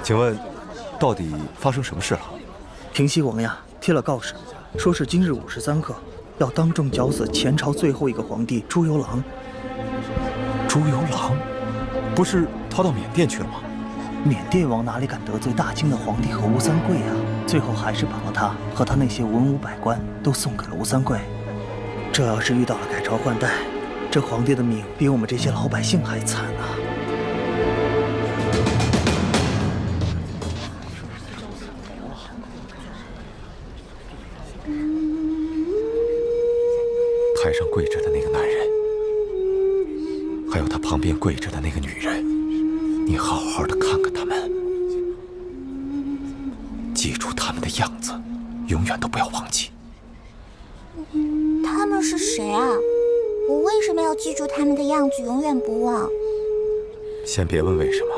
请问，到底发生什么事了？平西王呀贴了告示，说是今日53刻，要当众绞死前朝最后一个皇帝朱由榔。朱由榔，不是逃到缅甸去了吗？缅甸王哪里敢得罪大清的皇帝和吴三桂呀？最后还是把他和他那些文武百官都送给了吴三桂。这要是遇到了改朝换代，这皇帝的命比我们这些老百姓还惨啊！台上跪着的那个男人，还有他旁边跪着的那个女人，你好好的看看他们，记住他们的样子，永远都不要忘记。他们是谁啊？我为什么要记住他们的样子，永远不忘？先别问为什么，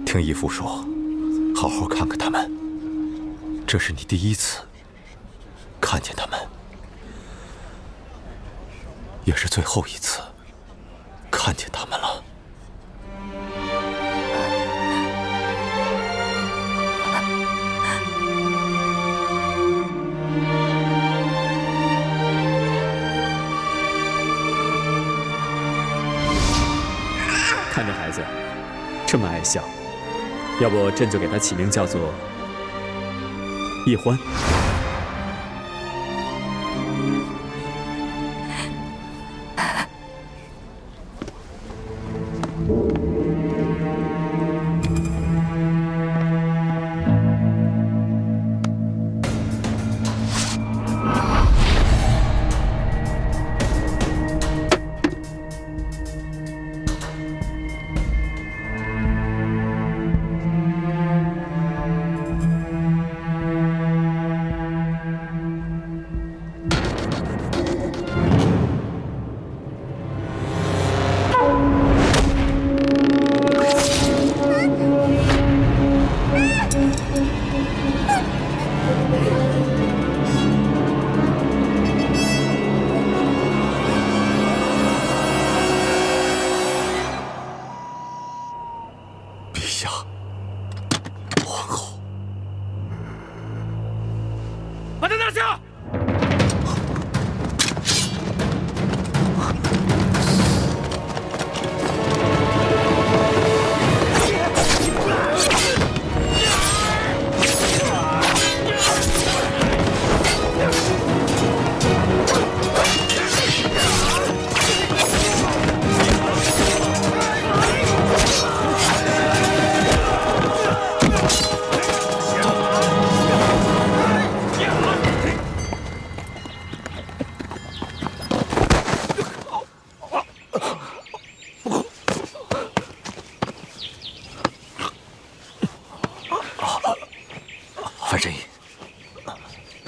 听义父说，好好看看他们。这是你第一次看见他们，也是最后一次看见他们了。看这孩子这么爱笑，要不朕就给他起名叫做易欢。范神医，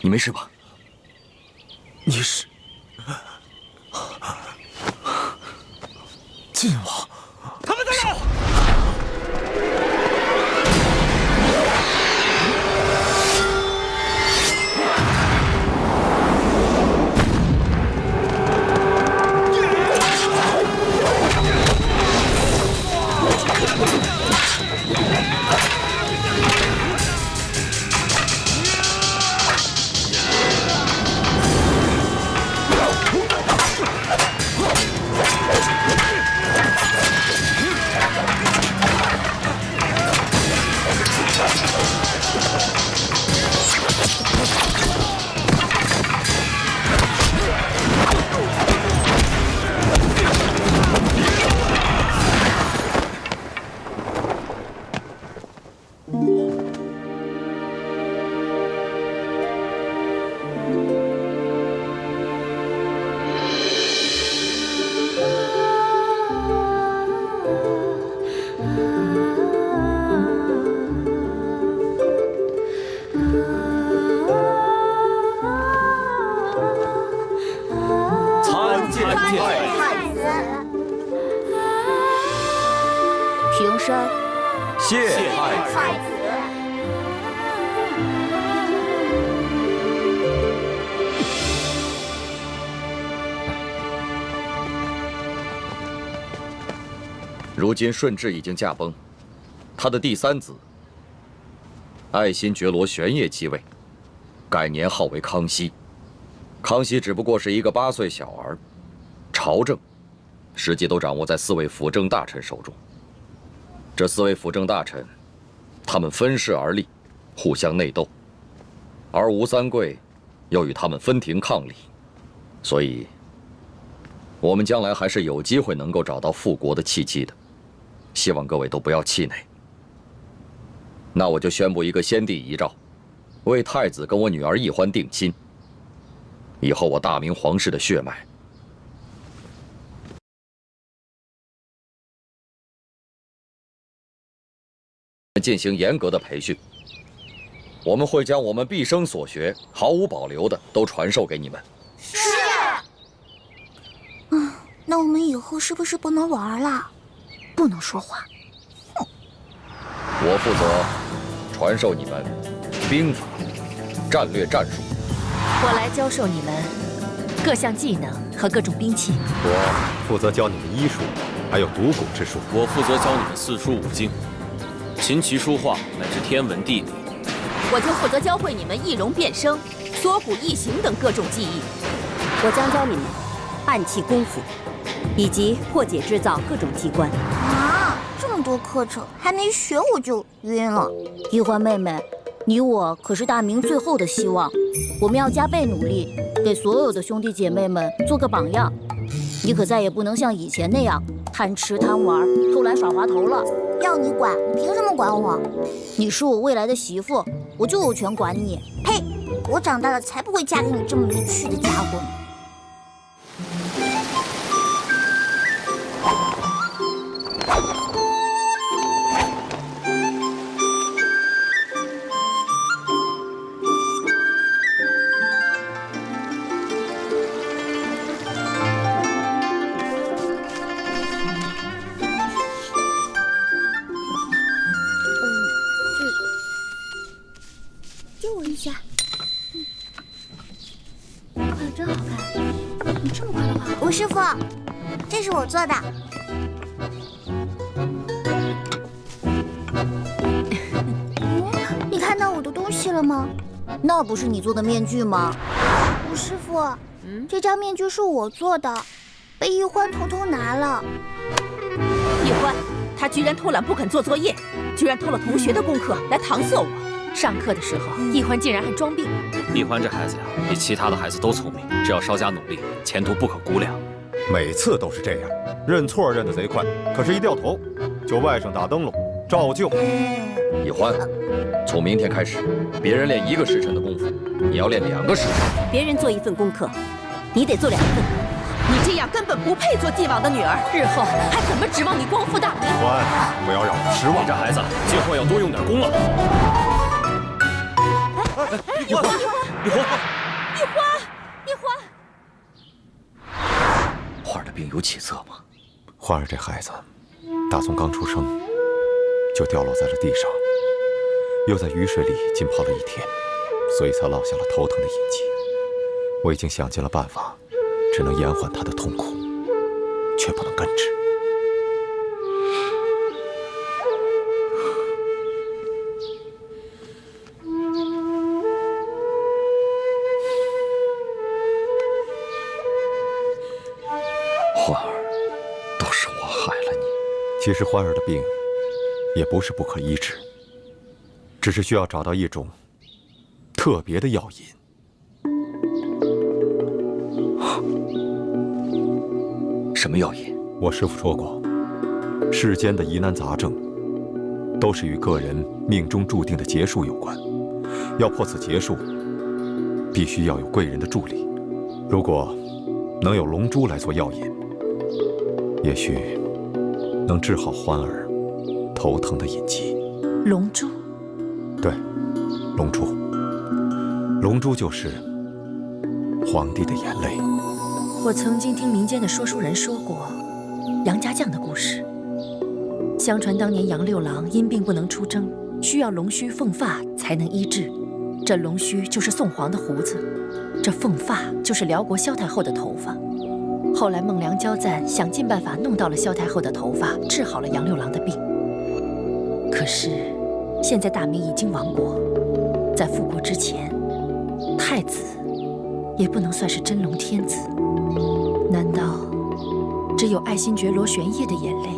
你没事吧？你是晋王？他们在哪？平身，谢太子。如今顺治已经驾崩，他的第三子爱新觉罗玄烨继位，改年号为康熙。康熙只不过是一个8岁小儿，朝政实际都掌握在4位辅政大臣手中。这4位辅政大臣，他们分势而立，互相内斗，而吴三桂又与他们分庭抗礼，所以，我们将来还是有机会能够找到复国的契机的。希望各位都不要气馁。那我就宣布一个先帝遗诏，为太子跟我女儿奕欢定亲。以后我大明皇室的血脉，进行严格的培训。我们会将我们毕生所学毫无保留的都传授给你们。是。那我们以后是不是不能玩了？不能说话。我负责传授你们兵法、战略战术。我来教授你们各项技能和各种兵器。我负责教你们医术，还有读古之术。我负责教你们四书五经、琴棋书画乃至天文地理。我就负责教会你们易容变声、缩骨异形等各种技艺。我将教你们暗器功夫，以及破解制造各种机关。啊，这么多课程还没学我就晕了。奕欢妹妹，你我可是大明最后的希望，我们要加倍努力，给所有的兄弟姐妹们做个榜样。你可再也不能像以前那样贪吃贪玩、偷懒耍滑头了。要你管，你凭什么管我？你是我未来的媳妇，我就有权管你。呸！我长大了才不会嫁给你这么没趣的家伙呢。借我一下。画的真好看，你这么快的画？吴师傅，这是我做的。你看到我的东西了吗？那不是你做的面具吗？吴师傅，这张面具是我做的，被奕欢偷偷拿了。奕欢，他居然偷懒不肯做作业，居然偷了同学的功课来搪塞我。上课的时候，奕欢竟然还装病。奕欢这孩子呀，比其他的孩子都聪明，只要稍加努力，前途不可估量。每次都是这样，认错认得贼快，可是一掉头就外甥打灯笼，照旧。奕欢，从明天开始，别人练1个时辰的功夫，你要练2个时辰。别人做1份功课，你得做2份。你这样根本不配做继王的女儿，日后还怎么指望你光复大明？奕欢，不要让我失望。你这孩子今后要多用点功了。奕欢，花儿的病有起色吗？花儿这孩子，打从刚出生就掉落在了地上，又在雨水里浸泡了1天，所以才落下了头疼的印记。我已经想尽了办法，只能延缓他的痛苦，却不能根治。欢儿，都是我害了你。其实欢儿的病也不是不可医治，只是需要找到一种特别的药引。什么药引？我师父说过，世间的疑难杂症都是与个人命中注定的劫数有关。要破此劫数，必须要有贵人的助力。如果能有龙珠来做药引，也许能治好欢儿头疼的隐疾。龙珠？对，龙珠。龙珠就是皇帝的眼泪。我曾经听民间的说书人说过杨家将的故事。相传当年杨六郎因病不能出征，需要龙须凤发才能医治。这龙须就是宋皇的胡子，这凤发就是辽国萧太后的头发。后来孟良交赞想尽办法弄到了萧太后的头发，治好了杨六郎的病。可是，现在大明已经亡国，在复国之前，太子也不能算是真龙天子。难道只有爱新觉罗玄烨的眼泪，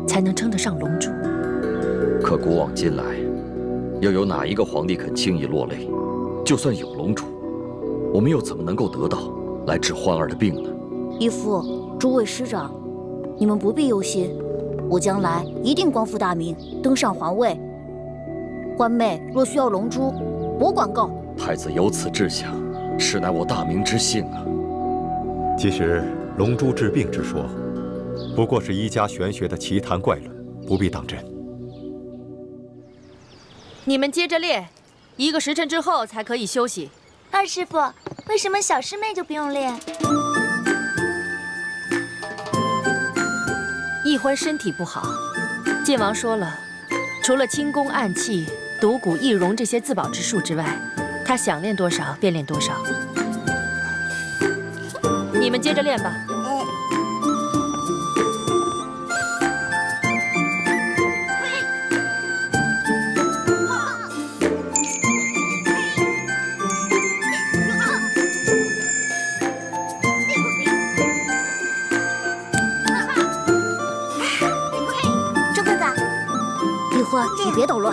才能称得上龙珠？可古往今来，又有哪一个皇帝肯轻易落泪？就算有龙珠，我们又怎么能够得到来治欢儿的病呢？义父，诸位师长，你们不必忧心，我将来一定光复大明，登上皇位。欢妹若需要龙珠，我管够。太子有此志向，实乃我大明之幸啊！其实龙珠治病之说，不过是医家玄学的奇谈怪论，不必当真。你们接着练，1个时辰之后才可以休息。二师傅，为什么小师妹就不用练？易欢身体不好，晋王说了，除了轻功、暗器、独骨、易容这些自保之术之外，他想练多少便练多少。你们接着练吧。你别捣乱，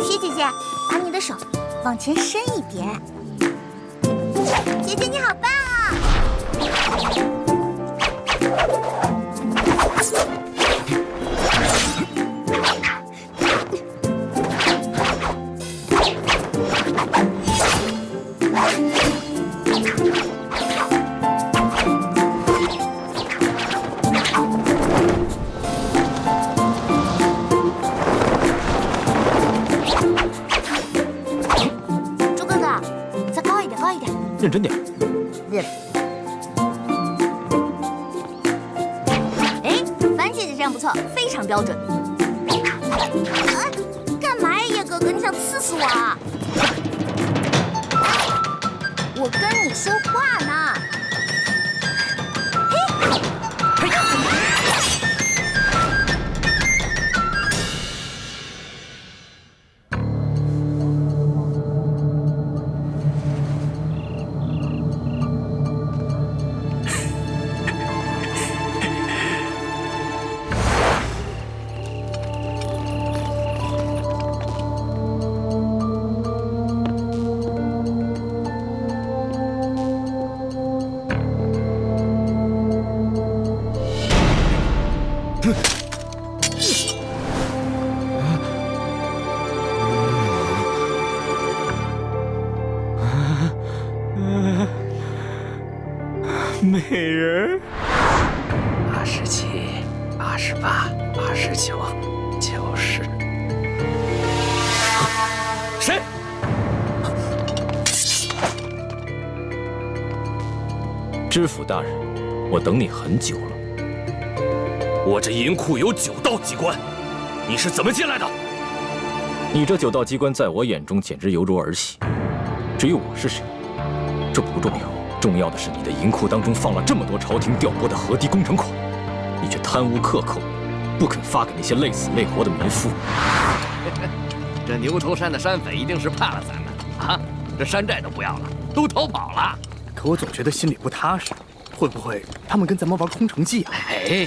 雪姐姐，把你的手往前伸一点。姐姐你好棒啊！认真点。哎，樊姐姐这样不错，非常标准。干嘛呀，叶哥哥？你想刺死我啊？我跟你说话呢。美人87、88、89、90。谁？知府大人，我等你很久了。我这银库有9道机关，你是怎么进来的？你这9道机关在我眼中简直犹如儿戏。至于我是谁，这不重要。重要的是，你的银库当中放了这么多朝廷调拨的河堤工程款，你却贪污克扣，不肯发给那些累死累活的民夫。这牛头山的山匪一定是怕了咱们啊！这山寨都不要了，都逃跑了。可我总觉得心里不踏实，会不会他们跟咱们玩空城计啊？哎，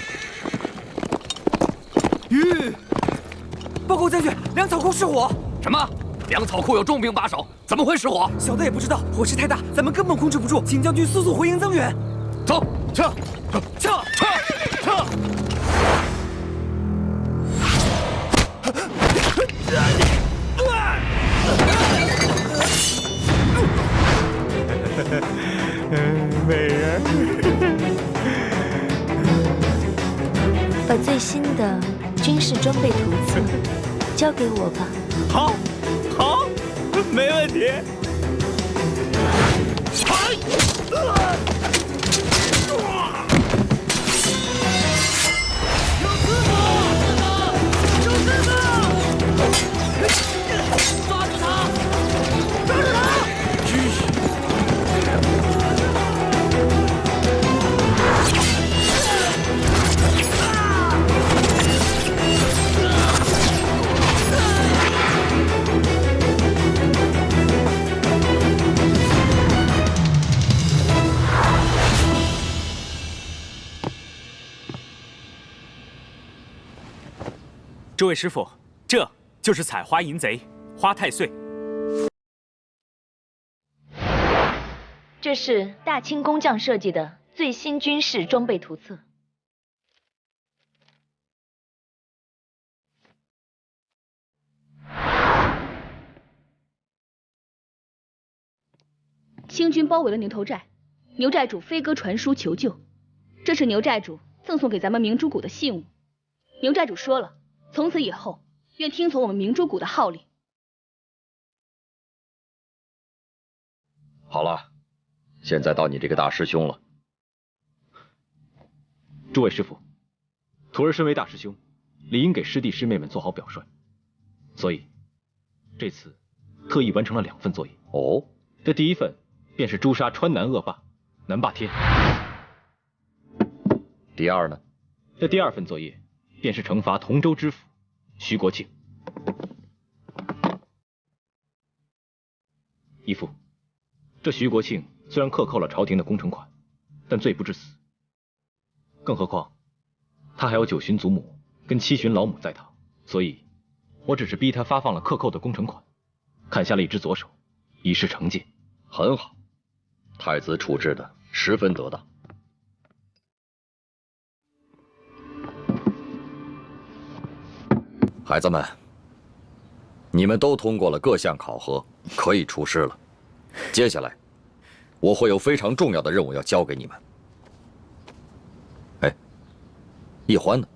报告将军，粮草库失火！什么？粮草库有重兵把守，怎么会失火？小的也不知道，火势太大，咱们根本控制不住，请将军速速回营增援。走，撤！美人，把最新的军事装备图册交给我吧。好，没问题。这位师傅，这就是采花淫贼花太岁。这是大清工匠设计的最新军事装备图册。清军包围了牛头寨，牛寨主飞鸽传书求救，这是牛寨主赠送给咱们明珠谷的信物。牛寨主说了，从此以后愿听从我们明珠谷的号令。好了，现在到你这个大师兄了。诸位师傅，徒儿身为大师兄，理应给师弟师妹们做好表率，所以这次特意完成了2份作业。哦，这第1份便是诛杀川南恶霸南霸天。第2呢？这第2份作业便是惩罚同州知府徐国庆。义父，这徐国庆虽然克扣了朝廷的工程款，但罪不至死。更何况他还有9旬祖母跟7旬老母在堂，所以我只是逼他发放了克扣的工程款，砍下了一只左手，以示惩戒。很好，太子处置的十分得当。孩子们，你们都通过了各项考核，可以出师了。接下来，我会有非常重要的任务要交给你们。哎，易欢呢？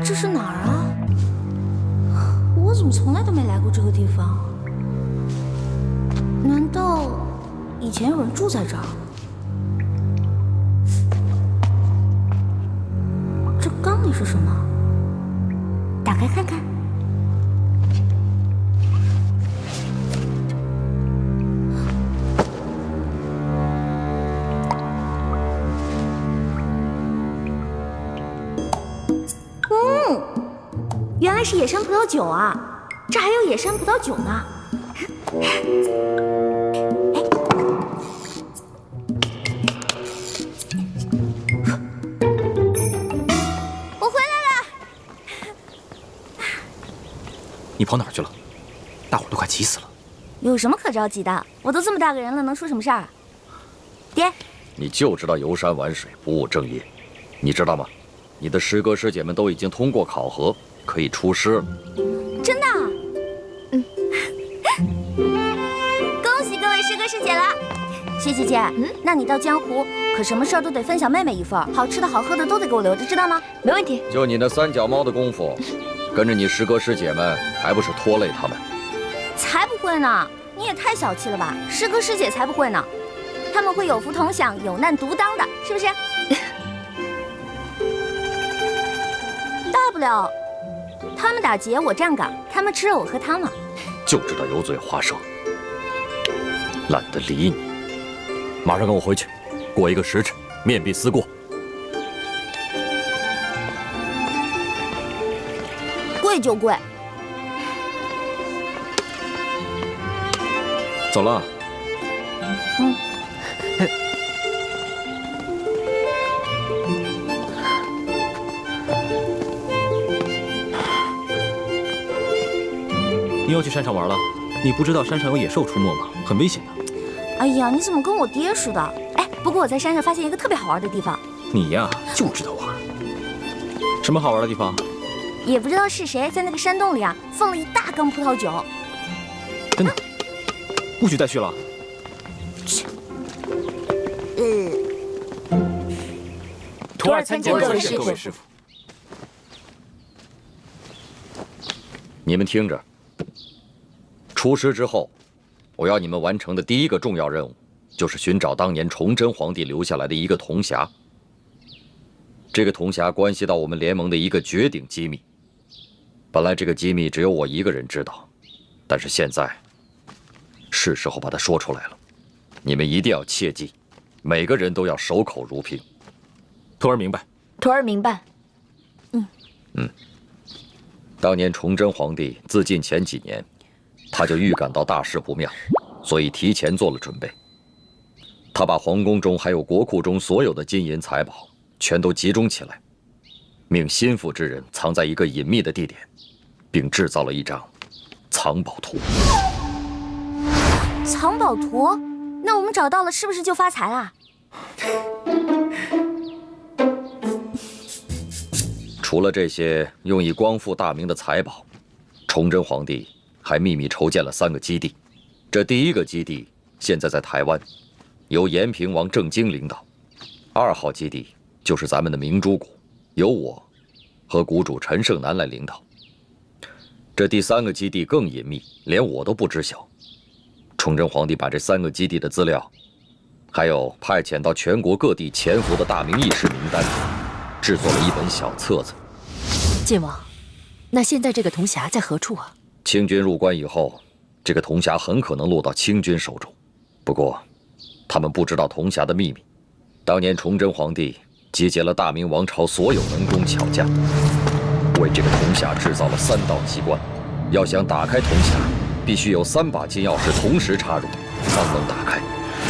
这是哪儿啊？我怎么从来都没来过这个地方？难道以前有人住在这儿？这缸里是什么？打开看看。原来是野山葡萄酒啊！这还有野山葡萄酒呢。我回来了。你跑哪儿去了？大伙都快急死了。有什么可着急的？我都这么大个人了，能出什么事儿啊？爹，你就知道游山玩水，不务正业，你知道吗？你的师哥师姐们都已经通过考核，可以出师了。真的？恭喜各位师哥师姐了。薛姐姐，那你到江湖可什么事儿都得分享妹妹一份，好吃的好喝的都得给我留着，知道吗？没问题。就你那3脚猫的功夫，跟着你师哥师姐们，还不是拖累他们？才不会呢！你也太小气了吧！师哥师姐才不会呢，他们会有福同享，有难独当的，是不是？大不了他们打劫，我站岗；他们吃肉，我喝汤嘛。就知道油嘴滑舌，懒得理你。马上跟我回去，过1个时辰，面壁思过。跪就跪。走了。你要去山上玩了？你不知道山上有野兽出没吗？很危险的。哎呀，你怎么跟我爹似的？哎，不过我在山上发现一个特别好玩的地方。你呀，就知道玩。什么好玩的地方？也不知道是谁在那个山洞里啊，放了一大缸葡萄酒。真的？不许再去了。徒儿参见各位师傅。你们听着，出师之后，我要你们完成的第一个重要任务，就是寻找当年崇祯皇帝留下来的一个铜匣。这个铜匣关系到我们联盟的一个绝顶机密。本来这个机密只有我一个人知道，但是现在是时候把它说出来了。你们一定要切记，每个人都要守口如瓶。徒儿明白。徒儿明白。当年崇祯皇帝自尽前几年，他就预感到大事不妙，所以提前做了准备。他把皇宫中还有国库中所有的金银财宝全都集中起来，命心腹之人藏在一个隐秘的地点，并制造了一张藏宝图。藏宝图？那我们找到了，是不是就发财啦？除了这些用以光复大明的财宝，崇祯皇帝还秘密筹建了3个基地。这第一个基地现在在台湾，由延平王郑经领导；2号基地就是咱们的明珠谷，由我和谷主陈胜男来领导。这第3个基地更隐秘，连我都不知晓。崇祯皇帝把这3个基地的资料，还有派遣到全国各地潜伏的大明义士名单，制作了一本小册子。晋王，那现在这个铜匣在何处啊？清军入关以后，这个铜匣很可能落到清军手中。不过，他们不知道铜匣的秘密。当年崇祯皇帝集结了大明王朝所有能工巧匠，为这个铜匣制造了3道机关。要想打开铜匣，必须有3把金钥匙同时插入，方能打开。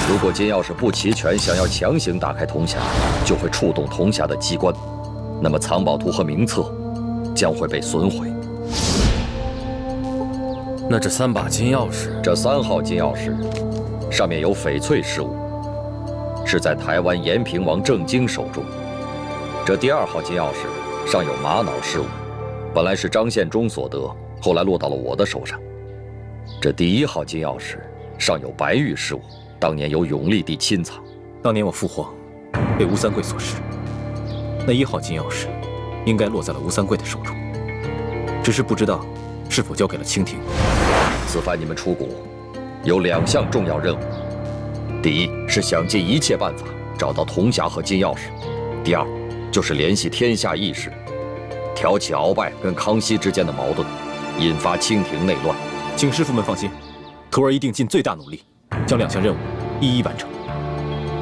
如果金钥匙不齐全，想要强行打开铜匣，就会触动铜匣的机关，那么藏宝图和名册将会被损毁。那这3把金钥匙，这3号金钥匙上面有翡翠饰物，是在台湾延平王郑经手中。这第2号金钥匙上有玛瑙饰物，本来是张献忠所得，后来落到了我的手上。这第1号金钥匙上有白玉饰物，当年由永历帝亲藏。当年我父皇被吴三桂所弑，那1号金钥匙应该落在了吴三桂的手中，只是不知道是否交给了清廷。此番你们出谷有2项重要任务：第一是想尽一切办法找到铜匣和金钥匙；第2就是联系天下义士，挑起鳌拜跟康熙之间的矛盾，引发清廷内乱。请师傅们放心，徒儿一定尽最大努力，将2项任务一一完成。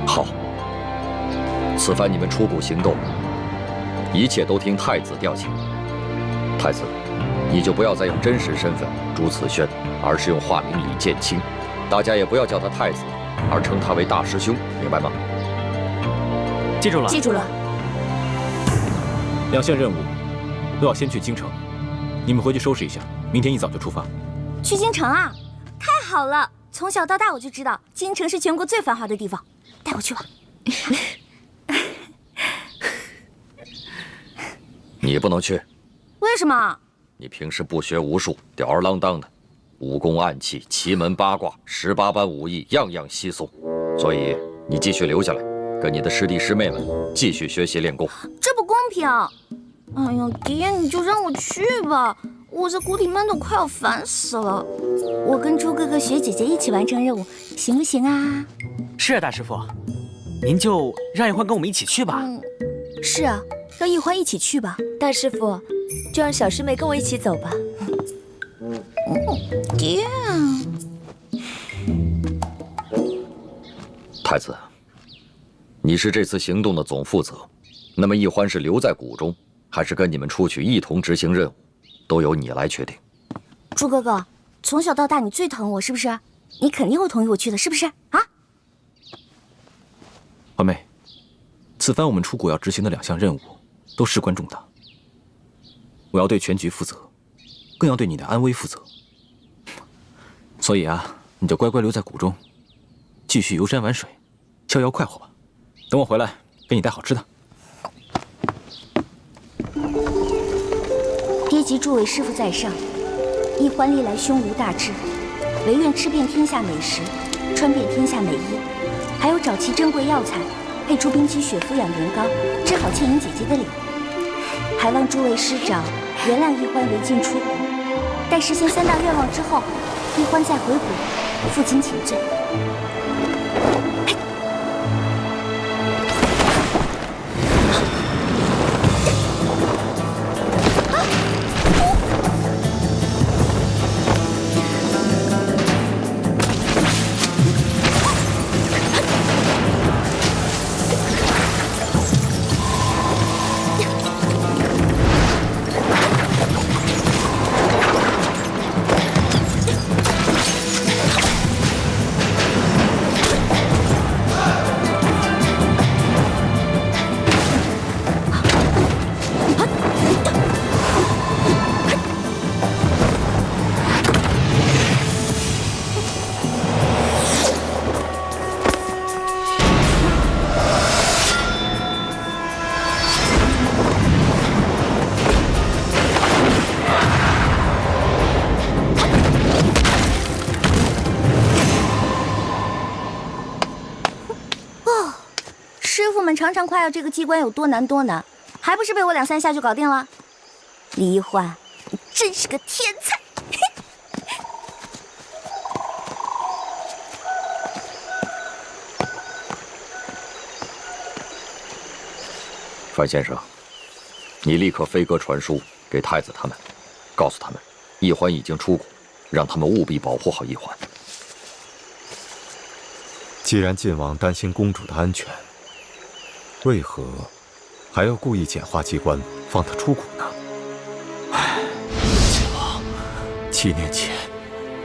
好，此番你们出谷行动，一切都听太子调遣。太子，你就不要再用真实身份朱慈轩，而是用化名李建清。大家也不要叫他太子，而称他为大师兄，明白吗？记住了。记住了。 2项任务都要先去京城，你们回去收拾一下，明天一早就出发。去京城啊？太好了！从小到大我就知道京城是全国最繁华的地方，带我去吧。你不能去。为什么？你平时不学无术，吊儿郎当的，武功暗器、奇门八卦、18般武艺，样样稀松，所以你继续留下来，跟你的师弟师妹们继续学习练功。这不公平！哎呀，爹，你就让我去吧，我在谷里闷得快要烦死了。我跟猪哥哥、雪姐姐一起完成任务，行不行啊？是啊，大师傅，您就让一欢跟我们一起去吧。是啊，让一欢一起去吧。大师傅，就让小师妹跟我一起走吧。爹，太子，你是这次行动的总负责，那么一欢是留在谷中，还是跟你们出去一同执行任务，都由你来决定。猪哥哥，从小到大你最疼我，是不是？你肯定会同意我去的，是不是啊？欢妹，此番我们出谷要执行的2项任务都事关重大，我要对全局负责，更要对你的安危负责。所以啊，你就乖乖留在谷中，继续游山玩水，逍遥快活吧。等我回来，给你带好吃的。爹及诸位师傅在上，一欢历来胸无大志，唯愿吃遍天下美食，穿遍天下美衣，还有找齐珍贵药材，配出冰肌血肤养颜膏，治好倩影姐姐的脸。还望诸位师长原谅一欢违禁出谷，待实现3大愿望之后，一欢再回谷，负荆请罪。常常夸耀这个机关有多难多难，还不是被我2、3下就搞定了？李一欢，你真是个天才！范先生，你立刻飞鸽传书给太子他们，告诉他们，一欢已经出谷，让他们务必保护好一欢。既然晋王担心公主的安全，为何还要故意简化机关，放她出谷呢？唉，晋王，7年前，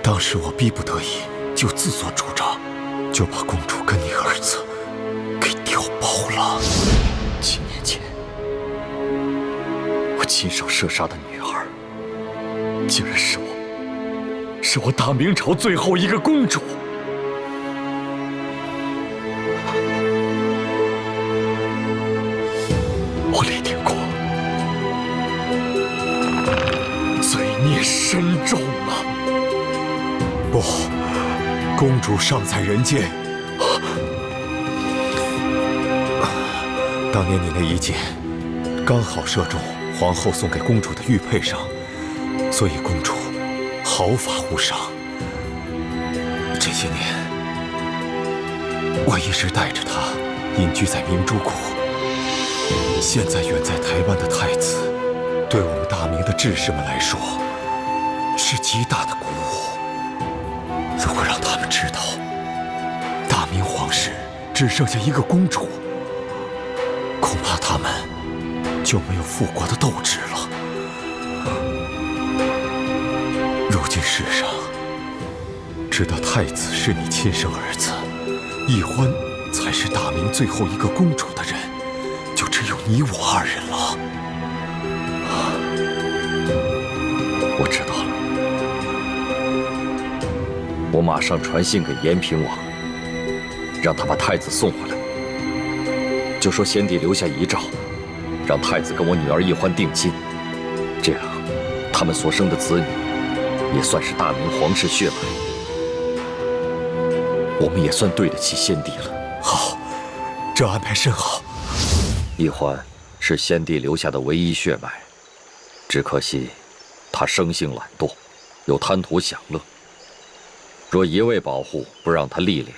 当时我逼不得已，就自作主张，就把公主跟你儿子给调包了。7年前，我亲手射杀的女儿，竟然是我大明朝最后一个公主。我立定过罪孽深重啊！不，公主尚在人间。当年你那一箭刚好射中皇后送给公主的玉佩上，所以公主毫发无伤。这些年，我一直带着她隐居在明珠谷。现在远在台湾的太子，对我们大明的志士们来说，是极大的鼓舞。如果让他们知道，大明皇室只剩下一个公主，恐怕他们就没有复国的斗志了。如今世上，知道太子是你亲生儿子，一欢才是大明最后一个公主的人，就只有你我2人了。我知道了，我马上传信给延平王，让他把太子送回来，就说先帝留下遗诏，让太子跟我女儿一欢定亲，这样他们所生的子女也算是大明皇室血脉，我们也算对得起先帝了。好，这安排甚好。一欢是先帝留下的唯一血脉，只可惜他生性懒惰，又贪图享乐。若一味保护，不让他历练，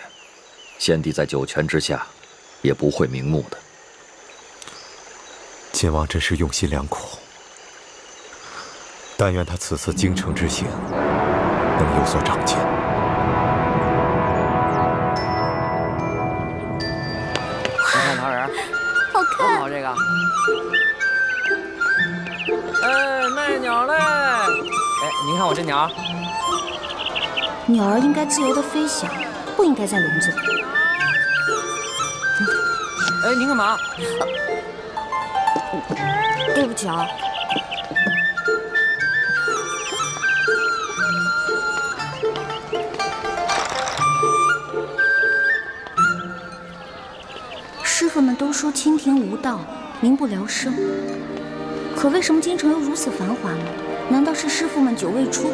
先帝在九泉之下也不会瞑目的。晋王真是用心良苦，但愿他此次京城之行能有所长进。看桃仁，好看，多好这个。哎，卖鸟嘞！哎，您看我这鸟。鸟儿应该自由的飞翔，不应该在笼子里。哎，您干嘛？对不起啊。傅们都说清廷无道，民不聊生，可为什么京城又如此繁华呢？难道是师傅们久未出国，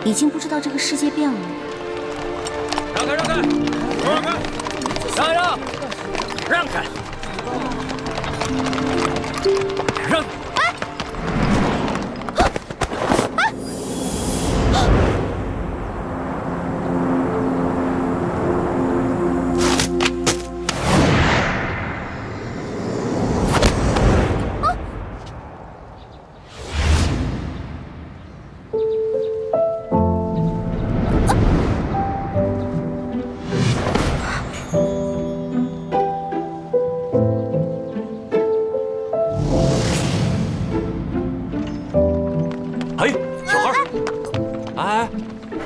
已经不知道这个世界变了吗？让开，让开，让开，让一让，让开，让。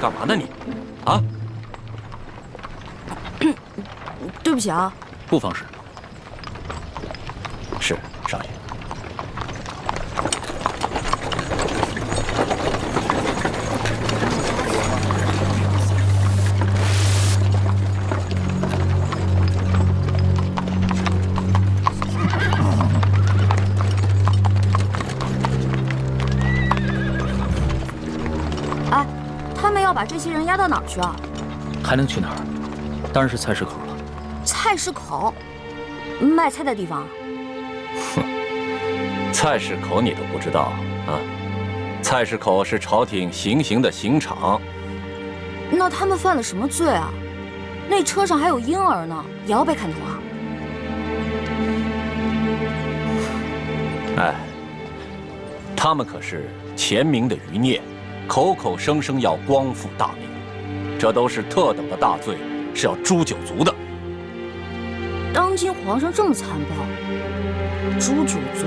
干嘛呢你？啊？对不起啊，不妨事。是少爷。哎，他们要把这些人押到哪儿去啊？还能去哪儿？当然是菜市口了。菜市口，卖菜的地方。哼，菜市口你都不知道啊？菜市口是朝廷行刑的刑场。那他们犯了什么罪啊？那车上还有婴儿呢，也要被砍头啊？哎，他们可是前明的余孽，口口声声要光复大明，这都是特等的大罪，是要诛九族的。当今皇上这么残暴，诛九族，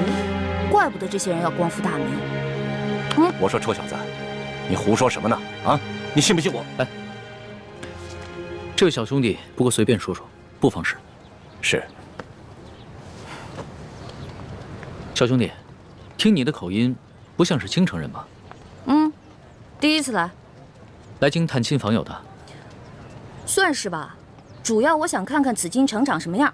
怪不得这些人要光复大明。我说臭小子，你胡说什么呢？啊，你信不信我？哎，这位小兄弟，不过随便说说，不妨事。是。小兄弟，听你的口音，不像是京城人吧？第一次来。来京探亲访友的？算是吧。主要我想看看紫禁城长什么样，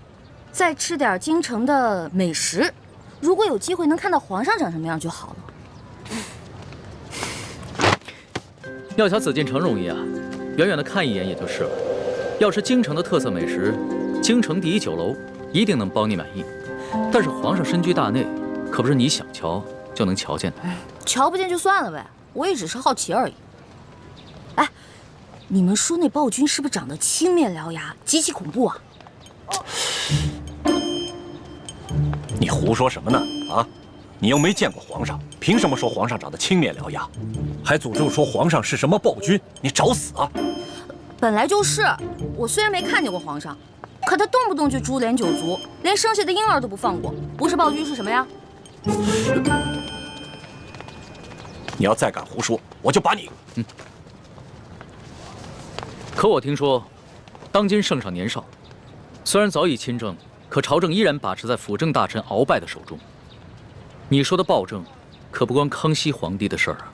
再吃点京城的美食。如果有机会能看到皇上长什么样就好了。要瞧紫禁城容易啊，远远的看一眼也就是了。要是京城的特色美食，京城第一酒楼一定能包你满意。但是皇上身居大内，可不是你想瞧就能瞧见的。瞧不见就算了呗，我也只是好奇而已。哎，你们说那暴君是不是长得青面獠牙，极其恐怖啊？你胡说什么呢？啊，你又没见过皇上，凭什么说皇上长得青面獠牙？还诅咒说皇上是什么暴君？你找死啊！本来就是，我虽然没看见过皇上，可他动不动就株连九族，连生下的婴儿都不放过，不是暴君是什么呀？你要再敢胡说，我就把你……可我听说，当今圣上年少，虽然早已亲政，可朝政依然把持在辅政大臣鳌拜的手中。你说的暴政，可不关康熙皇帝的事儿啊。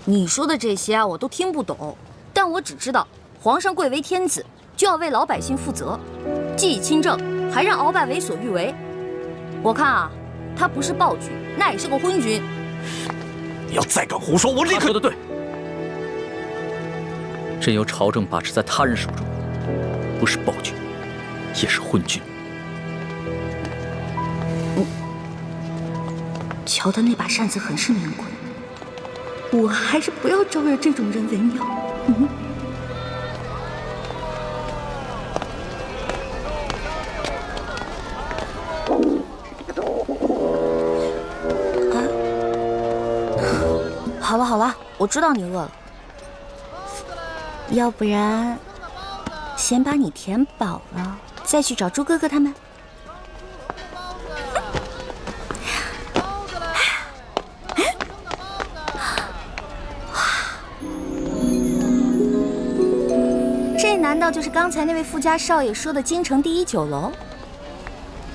你说的这些啊，我都听不懂，但我只知道，皇上贵为天子，就要为老百姓负责，既已亲政，还让鳌拜为所欲为。我看啊，他不是暴君，那也是个昏君。你要再敢胡说，我立刻……他说的对。任由朝政把持在他人手中，不是暴君，也是昏君。瞧他那把扇子很是名贵，我还是不要招惹这种人为妙。好了好了，我知道你饿了，要不然先把你填饱了，再去找猪哥哥他们。这难道就是刚才那位富家少爷说的京城第一酒楼？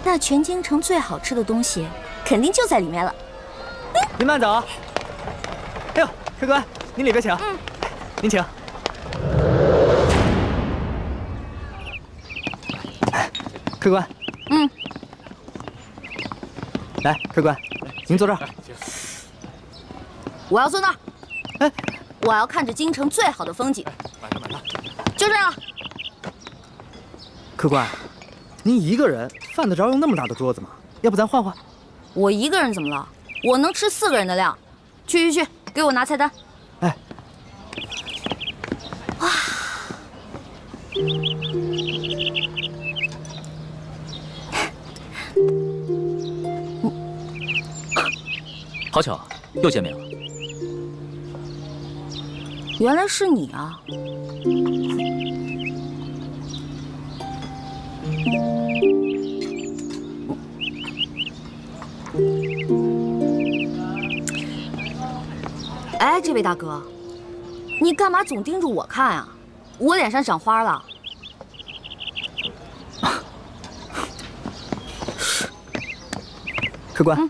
那全京城最好吃的东西，肯定就在里面了。您慢走。哎呦，客官，您里边请。您请。客官，来，客官，您坐这儿。我要坐那儿。哎，我要看着京城最好的风景。就这样。客官，您一个人犯得着用那么大的桌子吗？要不咱换换？我一个人怎么了？我能吃4个人的量。去，给我拿菜单。哎。哇。好巧，又见面了。原来是你啊！哎，这位大哥，你干嘛总盯着我看啊？我脸上长花了。客官。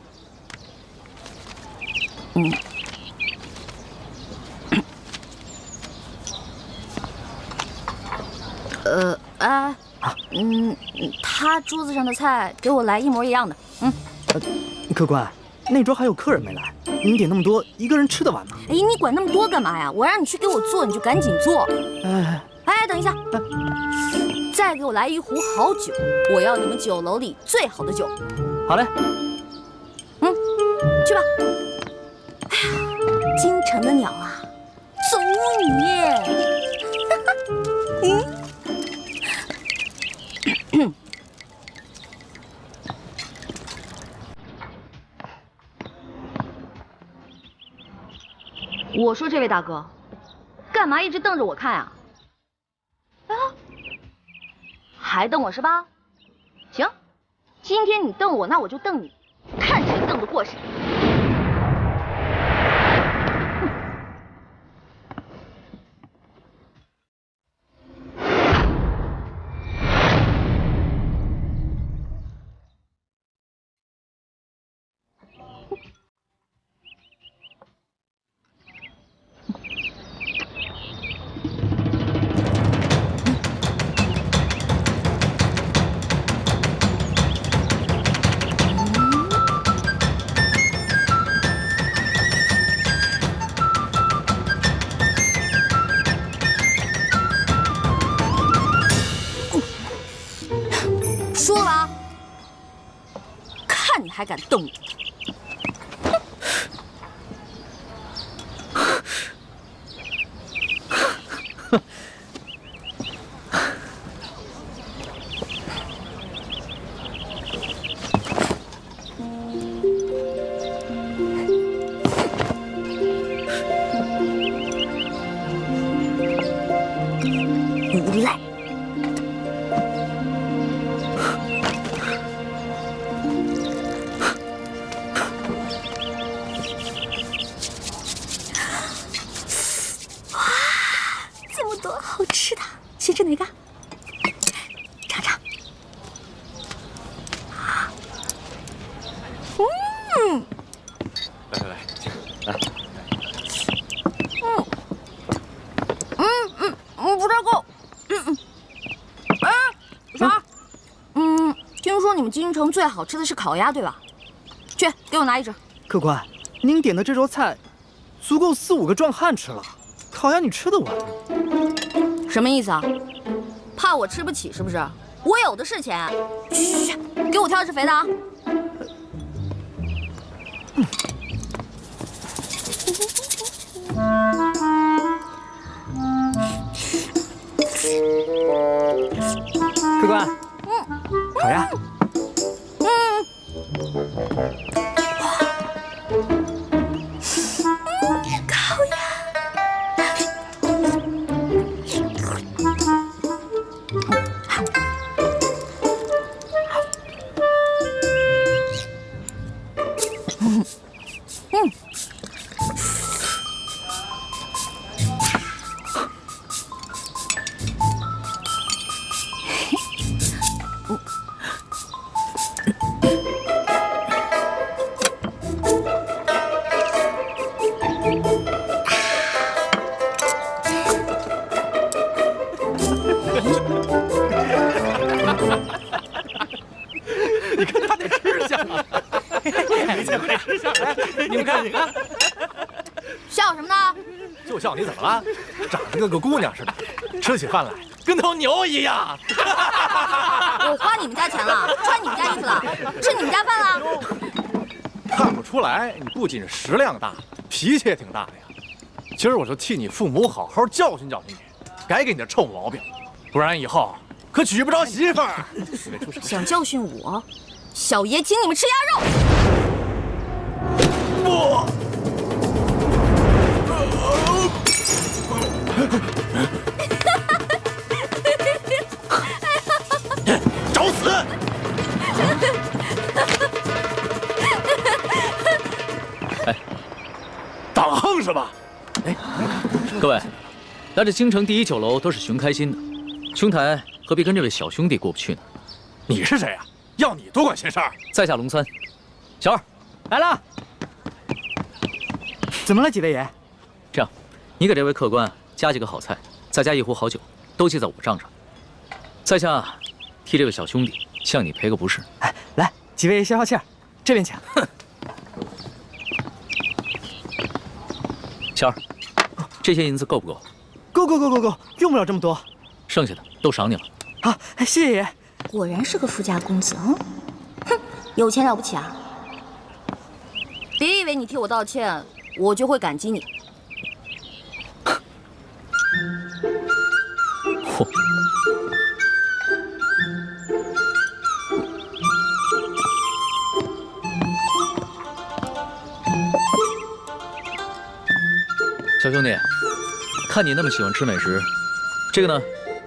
他桌子上的菜给我来一模一样的。客官，那桌还有客人没来，您点那么多，一个人吃得完吗？哎，你管那么多干嘛呀？我让你去给我做，你就赶紧做。哎，等一下，再给我来一壶好酒，我要你们酒楼里最好的酒。好嘞。去吧。哎呀，京城的鸟啊，走你！我说这位大哥，干嘛一直瞪着我看啊？啊，还瞪我是吧？行，今天你瞪我，那我就瞪你，看谁瞪得过谁。说了啊，看你还敢瞪我！无赖！好吃的，先吃哪个？尝尝。来，不太够。啥？听说你们京城最好吃的是烤鸭，对吧？去，给我拿一只。客官，您点的这桌菜，足够4、5个壮汉吃了。烤鸭你吃得完吗？什么意思啊？怕我吃不起是不是？我有的是钱。去，给我挑只肥的啊！客官，烤鸭。烤鸭。你看他这吃相啊！你看，你看，笑什么呢？就笑你怎么了？长得跟个姑娘似的，吃起饭来跟头牛一样。我花你们家钱了，穿你们家衣服了，吃你们家饭了。看不出来，你不仅食量大，脾气也挺大的呀。今儿我就替你父母好好教训教训你，改给你的臭毛病，不然以后可娶不着媳妇儿。想教训我，小爷请你们吃鸭肉。不。找死！哎，打横是吧？哎，各位，来这京城第一酒楼都是寻开心的，兄台何必跟这位小兄弟过不去呢？你是谁呀？要你多管闲事儿？在下龙三，小二来了。怎么了，几位爷？这样，你给这位客官加几个好菜，再加一壶好酒，都记在我账上。在下替这位小兄弟向你赔个不是。哎，来，几位爷消消气儿，这边请。哼。小二，这些银子够不够？够，用不了这么多。剩下的都赏你了。好，谢谢爷。果然是个富家公子，哼，有钱了不起啊！别以为你替我道歉，我就会感激你。嚯！小兄弟，看你那么喜欢吃美食，这个呢，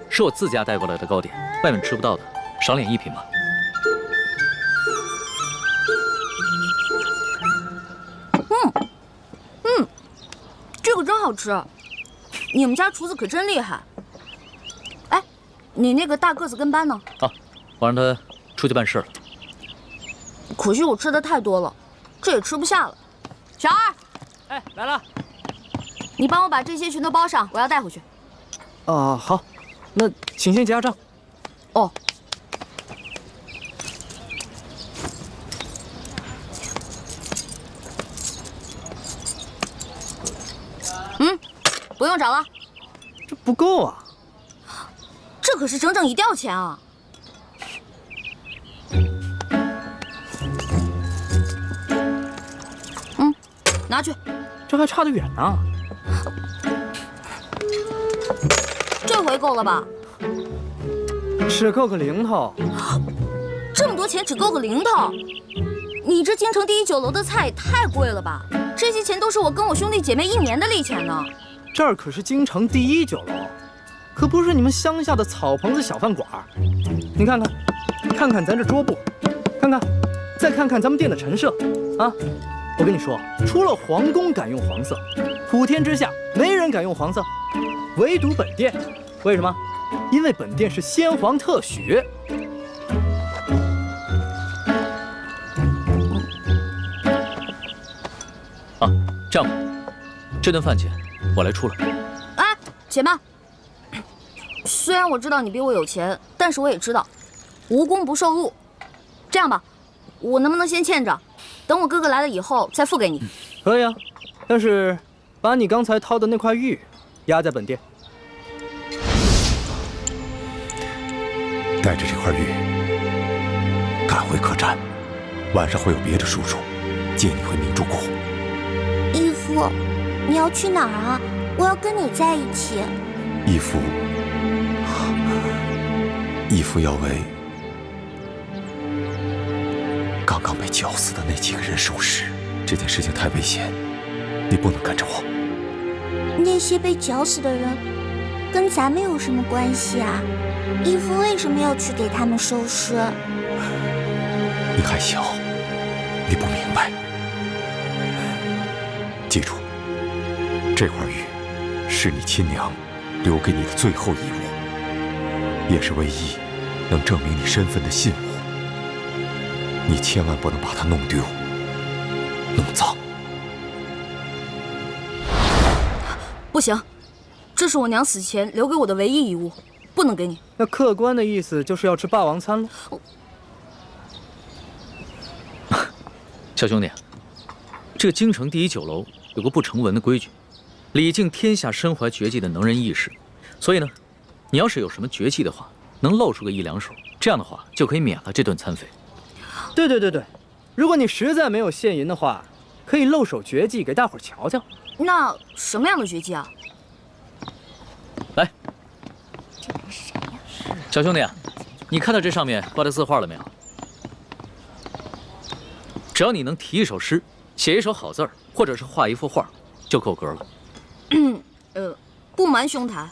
是我自家带过来的糕点，外面吃不到的，赏脸一品吧。这个真好吃，你们家厨子可真厉害。哎，你那个大个子跟班呢？啊，我让他出去办事了。可惜我吃的太多了，这也吃不下了。小二，哎，来了。你帮我把这些全都包上，我要带回去。好，那请先结下账。哦。不用找了。这不够啊！这可是整整1吊钱啊！拿去。这还差得远呢。这回够了吧？只够个零头。这么多钱只够个零头？你这京城第一酒楼的菜也太贵了吧？这些钱都是我跟我兄弟姐妹1年的利钱呢。这儿可是京城第一酒楼，可不是你们乡下的草棚子小饭馆。你看看咱这桌布，再看看咱们店的陈设啊！我跟你说，除了皇宫敢用黄色，普天之下没人敢用黄色，唯独本店。为什么？因为本店是先皇特许。啊，这样吧，这顿饭钱我来出了。哎，且慢。虽然我知道你比我有钱，但是我也知道，无功不受禄。这样吧，我能不能先欠着，等我哥哥来了以后再付给你？可以啊，但是把你刚才掏的那块玉压在本店。带着这块玉赶回客栈，晚上会有别的叔叔接你回明珠谷。义父，你要去哪儿啊？我要跟你在一起。义父要为刚刚被绞死的那几个人收尸。这件事情太危险，你不能跟着我。那些被绞死的人跟咱们有什么关系啊？义父为什么要去给他们收尸？你还小，你不明白。记住，这块玉是你亲娘留给你的最后遗物，也是唯一能证明你身份的信物。你千万不能把它弄丢、弄脏。不行，这是我娘死前留给我的唯一遗物，不能给你。那客官的意思就是要吃霸王餐了。小兄弟，这个京城第一酒楼有个不成文的规矩，礼敬天下身怀绝技的能人异士。所以呢，你要是有什么绝技的话，能露出个1、2手，这样的话就可以免了这顿餐费。对，如果你实在没有现银的话，可以露手绝技给大伙儿瞧瞧。那什么样的绝技啊？来，小兄弟啊，你看到这上面挂的字画了没有？只要你能题一首诗，写一首好字儿，或者是画一幅画，就够格了。不瞒兄台，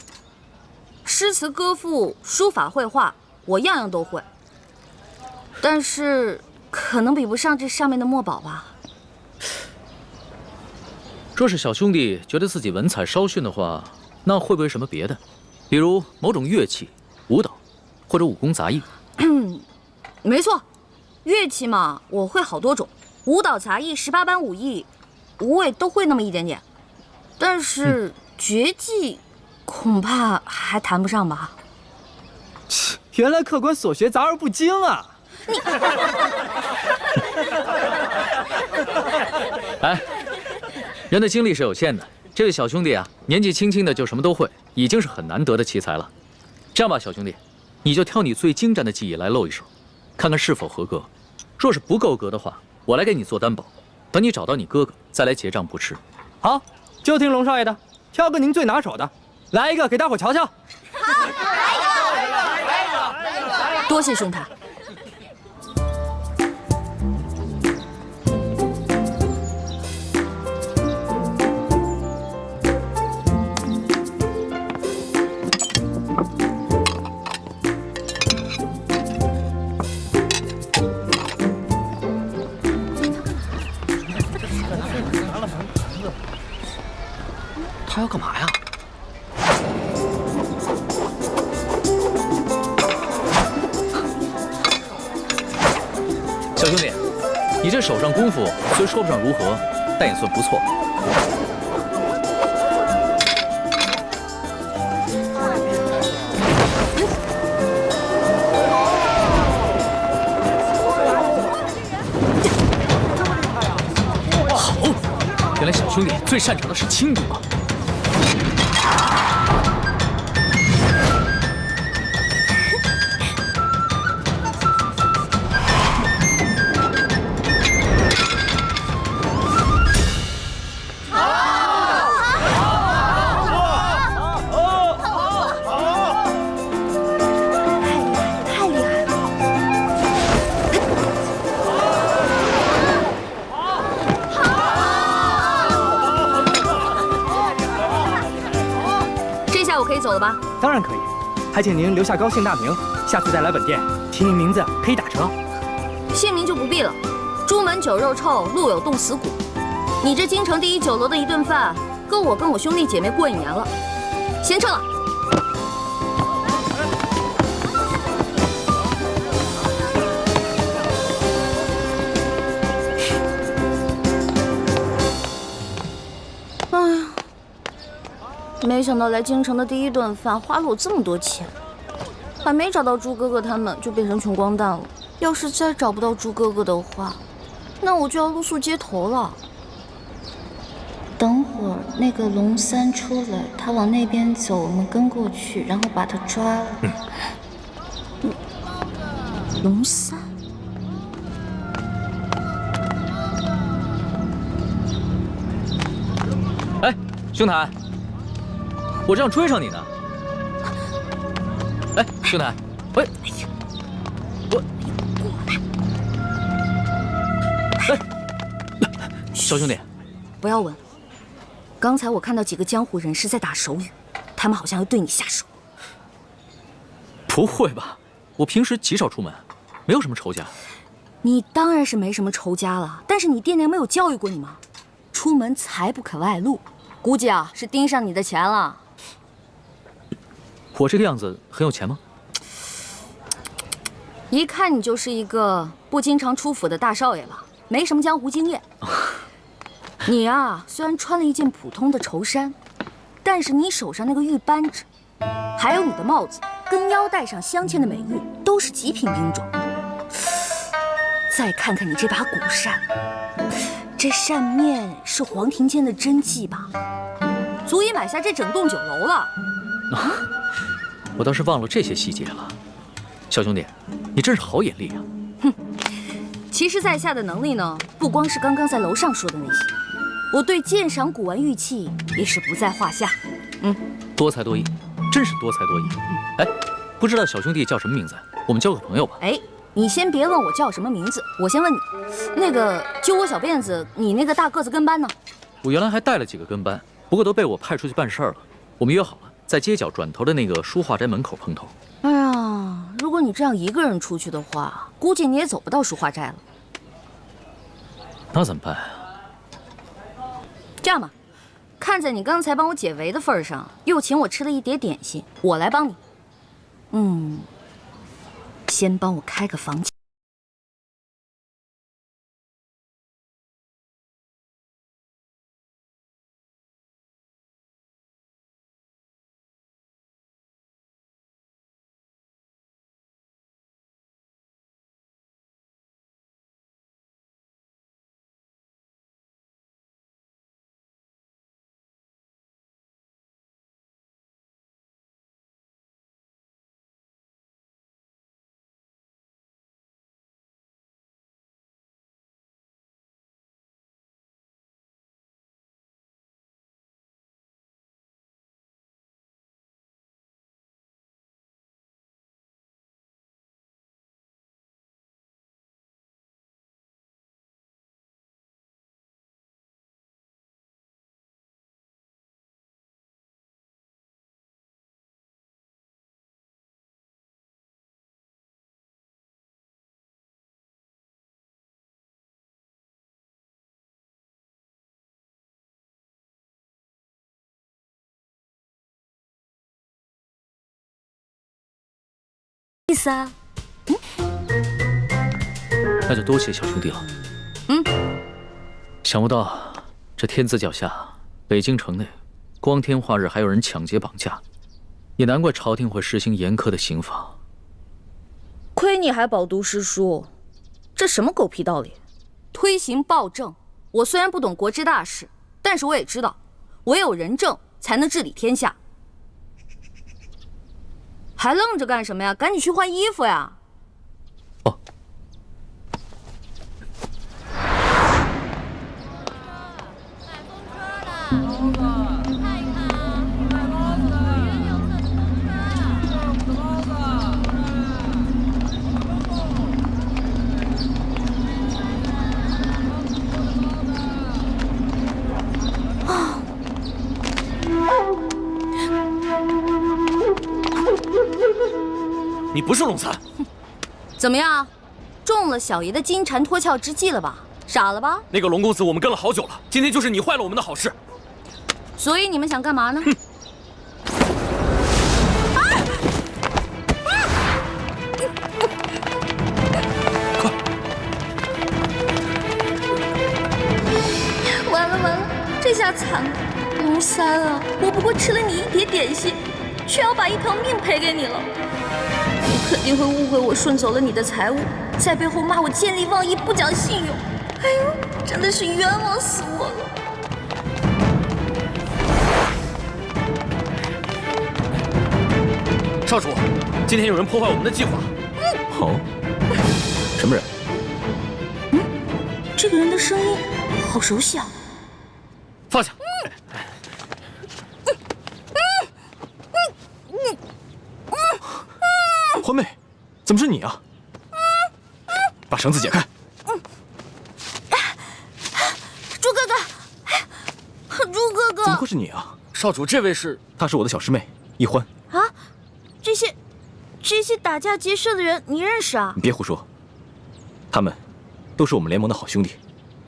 诗词歌赋、书法绘画，我样样都会，但是可能比不上这上面的墨宝吧。若是小兄弟觉得自己文采稍逊的话，那会不会什么别的，比如某种乐器、舞蹈，或者武功杂艺？没错，乐器嘛，我会好多种，舞蹈、杂艺、18般武艺，我也都会那么一点点。但是绝技，恐怕还谈不上吧。原来客官所学杂而不精啊！哎，人的精力是有限的，这位小兄弟啊，年纪轻轻的就什么都会，已经是很难得的奇才了。这样吧，小兄弟，你就挑你最精湛的技艺来露一手，看看是否合格。若是不够格的话，我来给你做担保，等你找到你哥哥再来结账不迟。好，就听龙少爷的，挑个您最拿手的，来一个给大伙瞧瞧。好，来一个。多谢兄台。他要干嘛呀？小兄弟，你这手上功夫虽说不上如何，但也算不错。好，原来小兄弟最擅长的是轻功啊！走了吧？当然可以，还请您留下高姓大名，下次再来本店提您名字可以打折。姓名就不必了，朱门酒肉臭，路有冻死骨。你这京城第一酒楼的一顿饭，够我跟我兄弟姐妹过1年了。先撤了。哎呀。没想到来京城的第一顿饭花了我这么多钱，还没找到朱哥哥他们就变成穷光蛋了。要是再找不到朱哥哥的话，那我就要露宿街头了。等会儿那个龙三出来，他往那边走，我们跟过去，然后把他抓了。龙三。哎，兄台。我这样追上你呢。哎，兄台，喂，我，哎，小兄弟，不要问。刚才我看到几个江湖人士在打手语，他们好像要对你下手。不会吧？我平时极少出门，没有什么仇家。你当然是没什么仇家了，但是你爹娘没有教育过你吗？出门财不可外露，估计啊是盯上你的钱了。我这个样子很有钱吗？一看你就是一个不经常出府的大少爷吧，没什么江湖经验。你啊，虽然穿了一件普通的绸衫，但是你手上那个玉扳指，还有你的帽子跟腰带上镶嵌的美玉，都是极品兵种。再看看你这把古扇，这扇面是黄庭坚的真迹吧？足以买下这整栋酒楼了。我倒是忘了这些细节了。小兄弟，你真是好眼力啊！哼，其实在下的能力呢，不光是刚刚在楼上说的那些，我对鉴赏古玩玉器也是不在话下。多才多艺，真是多才多艺。哎，不知道小兄弟叫什么名字？我们交个朋友吧。哎，你先别问我叫什么名字，我先问你，那个揪我小辫子，你那个大个子跟班呢？我原来还带了几个跟班，不过都被我派出去办事儿了。我们约好了，在街角转头的那个书画斋门口碰头。哎呀，如果你这样一个人出去的话，估计你也走不到书画斋了。那怎么办啊？这样吧，看在你刚才帮我解围的份上，又请我吃了一碟点心，我来帮你。先帮我开个房间。意思啊？那就多谢小兄弟了。想不到这天子脚下，北京城内，光天化日还有人抢劫绑架，也难怪朝廷会实行严苛的刑罚。亏你还饱读诗书，这什么狗屁道理？推行暴政，我虽然不懂国之大事，但是我也知道，唯有仁政才能治理天下。还愣着干什么呀？赶紧去换衣服呀！哦。你不是龙三，怎么样，中了小爷的金蝉脱壳之计了吧？傻了吧？那个龙公子我们跟了好久了，今天就是你坏了我们的好事。所以你们想干嘛呢？完了完了，这下惨了，龙三啊！我不过吃了你一碟点心，却要把一条命赔给你了。你肯定会误会我顺走了你的财物，在背后骂我见利忘义、不讲信用。哎呦，真的是冤枉死我了！少主，今天有人破坏我们的计划。哦，什么人？这个人的声音好熟悉啊！放下。欢妹，怎么是你啊？把绳子解开。朱哥哥，朱哥哥，怎么会是你啊？少主，这位是？她是我的小师妹一欢。啊，这些打架劫舍的人，你认识啊？你别胡说，他们都是我们联盟的好兄弟。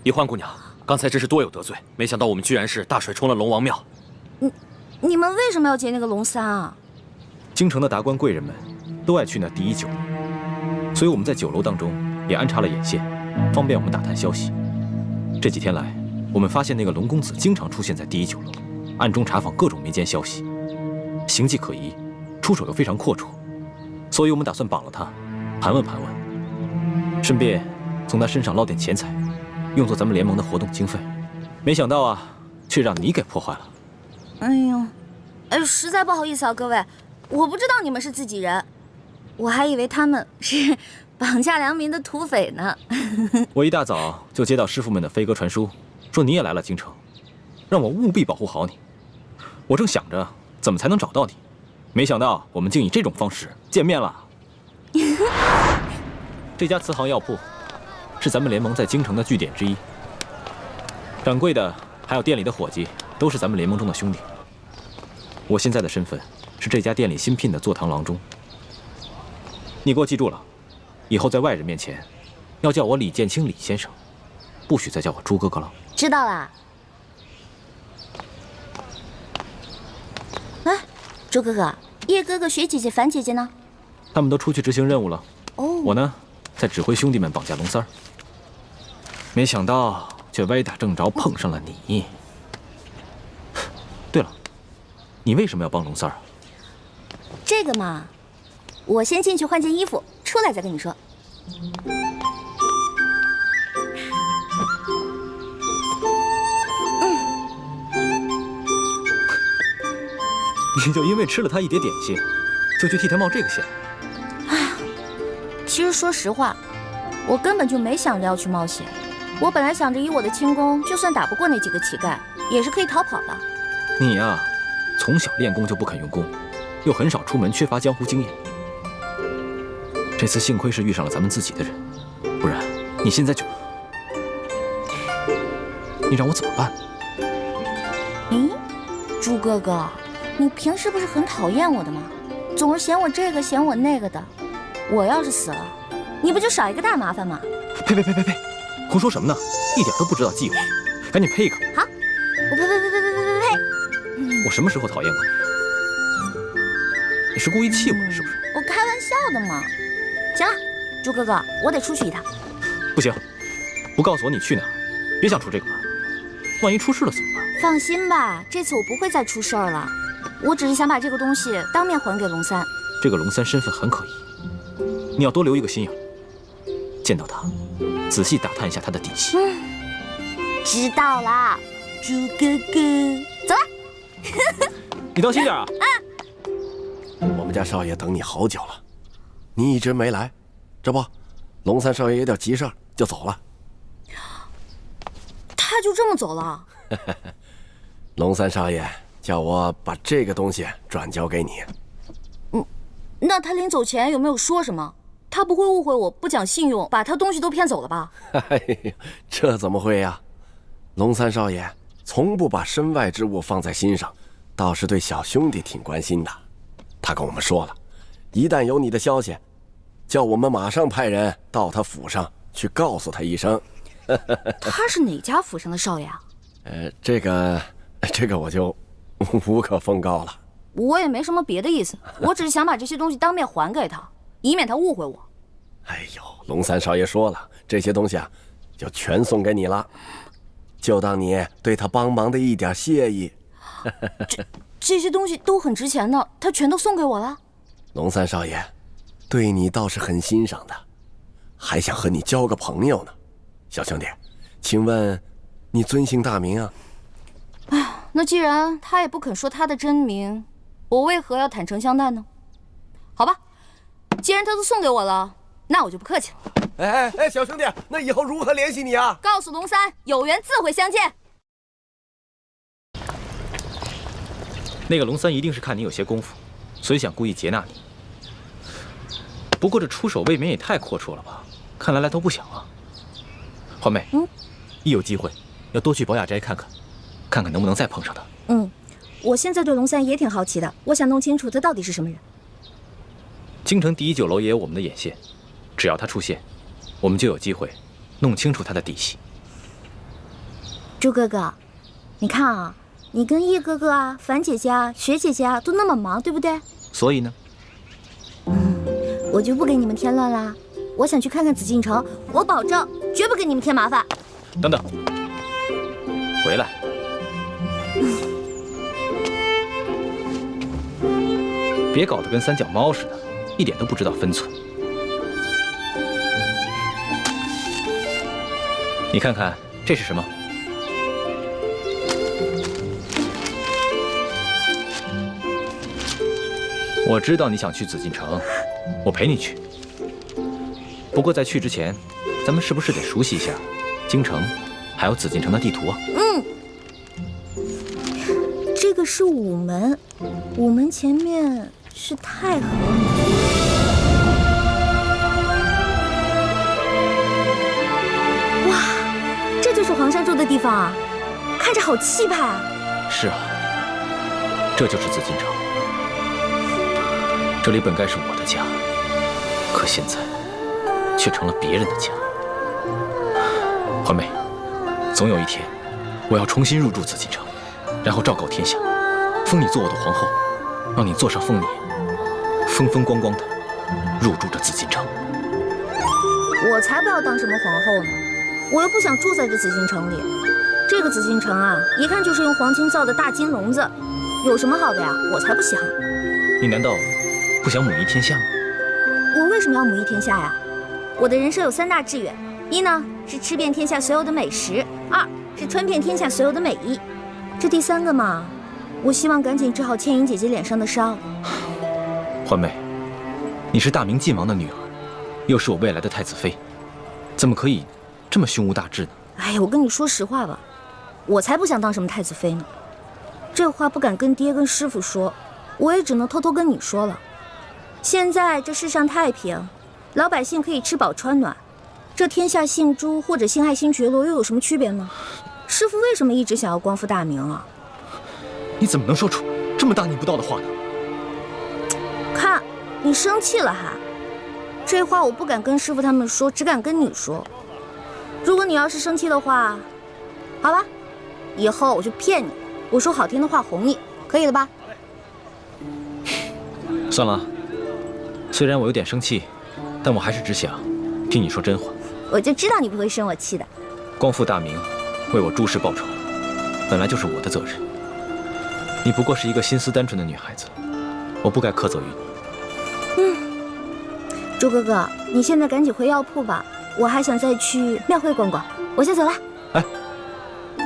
一欢姑娘，刚才真是多有得罪，没想到我们居然是大水冲了龙王庙。你们为什么要劫那个龙三啊？京城的达官贵人们都爱去那第一酒楼，所以我们在酒楼当中也安插了眼线，方便我们打探消息。这几天来，我们发现那个龙公子经常出现在第一酒楼，暗中查访各种民间消息，行迹可疑，出手又非常阔绰，所以我们打算绑了他，盘问盘问，顺便从他身上捞点钱财，用作咱们联盟的活动经费，没想到啊，却让你给破坏了。哎呦，实在不好意思啊，各位，我不知道你们是自己人，我还以为他们是绑架良民的土匪呢。我一大早就接到师傅们的飞鸽传书，说你也来了京城，让我务必保护好你。我正想着怎么才能找到你，没想到我们竟以这种方式见面了。这家慈航药铺是咱们联盟在京城的据点之一，掌柜的还有店里的伙计都是咱们联盟中的兄弟。我现在的身份是这家店里新聘的坐堂郎中。你给我记住了，以后在外人面前要叫我李建清李先生，不许再叫我朱哥哥了。知道啦。哎，朱哥哥、叶哥哥、雪姐姐、樊姐姐呢？他们都出去执行任务了。哦，我呢，在指挥兄弟们绑架龙三儿。没想到却歪打正着碰上了你。对了，你为什么要帮龙三儿啊？这个嘛，我先进去换件衣服，出来再跟你说。你就因为吃了他一碟点心，就去替他冒这个险？其实说实话，我根本就没想着要去冒险。我本来想着以我的轻功，就算打不过那几个乞丐，也是可以逃跑的。你呀，从小练功就不肯用功，又很少出门，缺乏江湖经验。这次幸亏是遇上了咱们自己的人，不然你现在就……你让我怎么办？咦，朱哥哥，你平时不是很讨厌我的吗？总是嫌我这个嫌我那个的。我要是死了，你不就少一个大麻烦吗？呸！胡说什么呢？一点都不知道忌讳，赶紧呸一口！好，我呸！我什么时候讨厌过你？你是故意气我的是不是？我开玩笑的嘛。行了，朱哥哥，我得出去一趟。不行，不告诉我你去哪儿，别想出这个门。万一出事了怎么办？放心吧，这次我不会再出事儿了。我只是想把这个东西当面还给龙三。这个龙三身份很可疑，你要多留一个心眼。见到他，仔细打探一下他的底细。知道啦，朱哥哥，走了。你当心点啊！我们家少爷等你好久了，你一直没来，这不，龙三少爷有点急事儿就走了。他就这么走了？龙三少爷叫我把这个东西转交给你。那他临走前有没有说什么？他不会误会我不讲信用，把他东西都骗走了吧？哎呀，这怎么会呀？龙三少爷从不把身外之物放在心上，倒是对小兄弟挺关心的。他跟我们说了，一旦有你的消息，叫我们马上派人到他府上去告诉他一声。他是哪家府上的少爷啊？这个我就无可奉告了。我也没什么别的意思，我只是想把这些东西当面还给他，以免他误会我。哎呦，龙三少爷说了，这些东西啊，就全送给你了，就当你对他帮忙的一点谢意。这些东西都很值钱的，他全都送给我了。龙三少爷对你倒是很欣赏的，还想和你交个朋友呢。小兄弟，请问你尊姓大名啊？哎，那既然他也不肯说他的真名，我为何要坦诚相待呢？好吧，既然他都送给我了，那我就不客气了。哎，小兄弟，那以后如何联系你啊？告诉龙三，有缘自会相见。那个龙三一定是看你有些功夫，所以想故意劫纳你。不过这出手未免也太阔绰了吧？看来来头不小啊。环妹，一有机会要多去宝雅斋看看，看看能不能再碰上他。我现在对龙三也挺好奇的，我想弄清楚他到底是什么人。京城第一酒楼也有我们的眼线，只要他出现，我们就有机会弄清楚他的底细。朱哥哥，你看啊，你跟叶哥哥啊、樊姐姐啊、雪姐姐啊都那么忙，对不对？所以呢，我就不给你们添乱啦。我想去看看紫禁城，我保证绝不给你们添麻烦。等等，回来。别搞得跟三脚猫似的，一点都不知道分寸。你看看这是什么？我知道你想去紫禁城，我陪你去。不过在去之前，咱们是不是得熟悉一下京城，还有紫禁城的地图啊？这个是午门，午门前面是太和门。哇，这就是皇上住的地方啊，看着好气派啊！是啊，这就是紫禁城。这里本该是我的家，可现在却成了别人的家。环妹，总有一天，我要重新入住紫禁城，然后昭告天下，封你做我的皇后，让你坐上丰年，风风光光的入住这紫禁城。我才不要当什么皇后呢，我又不想住在这紫禁城里。这个紫禁城啊，一看就是用黄金造的大金笼子，有什么好的呀？我才不稀罕。你难道不想母仪天下吗？我为什么要母仪天下呀？我的人生有3大志愿，一呢是吃遍天下所有的美食，二是穿遍天下所有的美衣。这第3个嘛，我希望赶紧治好倩影姐姐脸上的伤。环妹，你是大明晋王的女儿，又是我未来的太子妃，怎么可以这么胸无大志呢？哎呀，我跟你说实话吧，我才不想当什么太子妃呢。这话不敢跟爹跟师傅说，我也只能偷偷跟你说了。现在这世上太平，老百姓可以吃饱穿暖，这天下姓朱或者姓爱新觉罗又有什么区别呢？师傅为什么一直想要光复大明啊？你怎么能说出这么大逆不道的话呢？看，你生气了还？这话我不敢跟师傅他们说，只敢跟你说。如果你要是生气的话，好吧，以后我就骗你，我说好听的话哄你，可以了吧？算了，虽然我有点生气，但我还是只想听你说真话。我就知道你不会生我气的。光复大明，为我朱氏报仇，本来就是我的责任。你不过是一个心思单纯的女孩子，我不该苛责于你。朱哥哥，你现在赶紧回药铺吧，我还想再去庙会逛逛，我先走了。哎，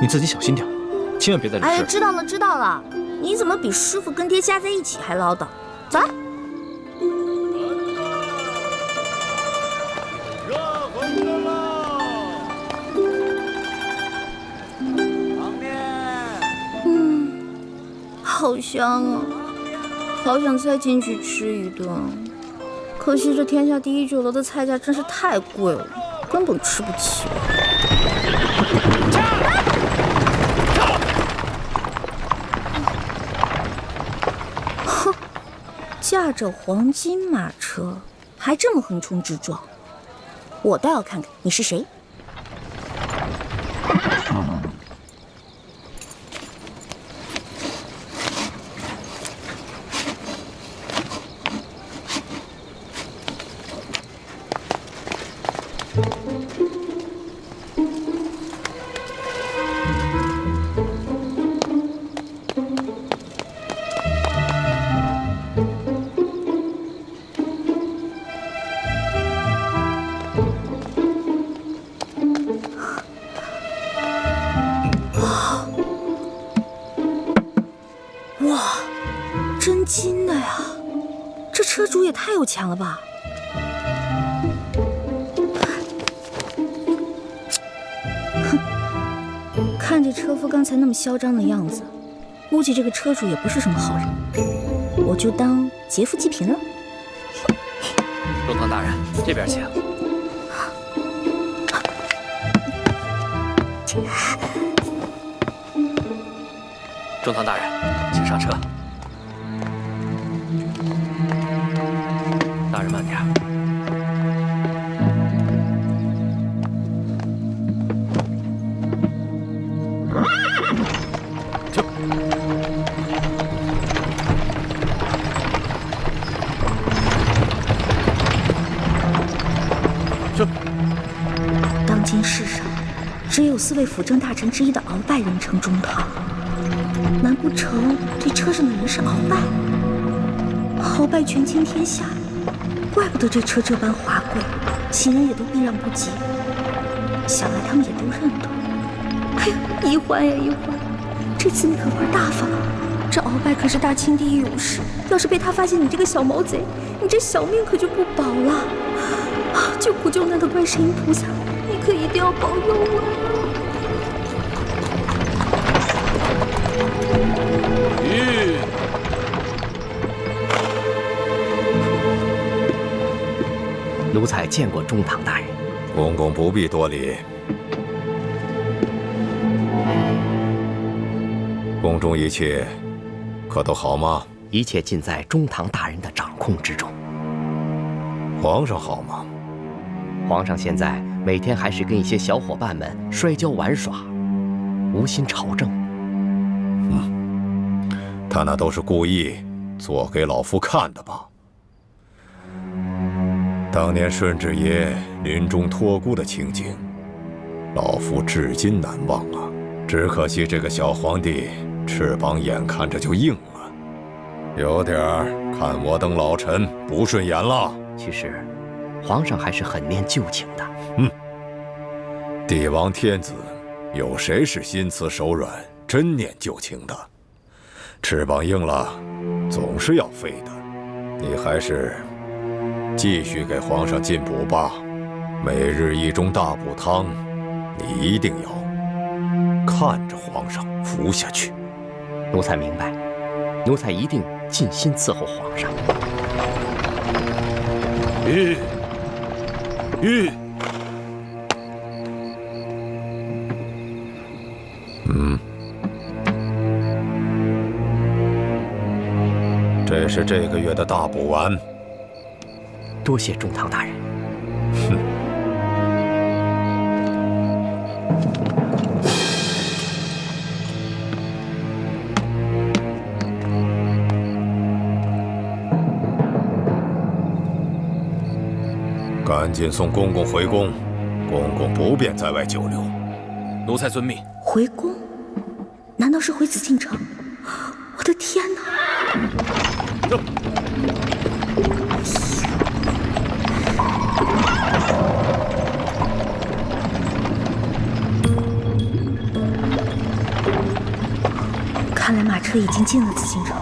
你自己小心点，千万别在这事。哎呀，知道了知道了，你怎么比师傅跟爹加在一起还唠叨？走了。好香啊，好想再进去吃一顿。可惜这天下第1酒楼的菜价真是太贵了，根本吃不起。哼，驾着黄金马车，还这么横冲直撞，我倒要看看你是谁。哇，真金的呀！这车主也太有钱了吧！哼，看这车夫刚才那么嚣张的样子，估计这个车主也不是什么好人，我就当劫富济贫了。中堂大人，这边请。中堂大人，请上车。大人慢点。当今世上，只有4位辅政大臣之一的鳌拜人称中堂。难不成这车上的人是鳌拜？鳌拜权倾天下，怪不得这车这般华贵，行人也都避让不及。想来他们也都认得，哎呀，一环呀一环，这次你可玩大发了。这鳌拜可是大清第一勇士，要是被他发现你这个小毛贼，你这小命可就不保了。啊，救苦救难的观世音菩萨，你可一定要保佑我。奴才见过中堂大人。公公不必多礼。宫中一切可都好吗？一切尽在中堂大人的掌控之中。皇上好吗？皇上现在每天还是跟一些小伙伴们摔跤玩耍，无心朝政。他那都是故意做给老夫看的吧？当年顺治爷临终托孤的情景，老夫至今难忘啊！只可惜这个小皇帝翅膀眼看着就硬了，有点看我等老臣不顺眼了。其实，皇上还是很念旧情的。帝王天子，有谁是心慈手软、真念旧情的？翅膀硬了，总是要飞的。你还是继续给皇上进补吧，每日一盅大补汤，你一定要看着皇上服下去。奴才明白，奴才一定尽心伺候皇上。这是这个月的大补丸。多谢中堂大人。赶紧送公公回宫，公公不便在外久留。奴才遵命。回宫？难道是回紫禁城？我的天哪！看来马车已经进了紫禁城。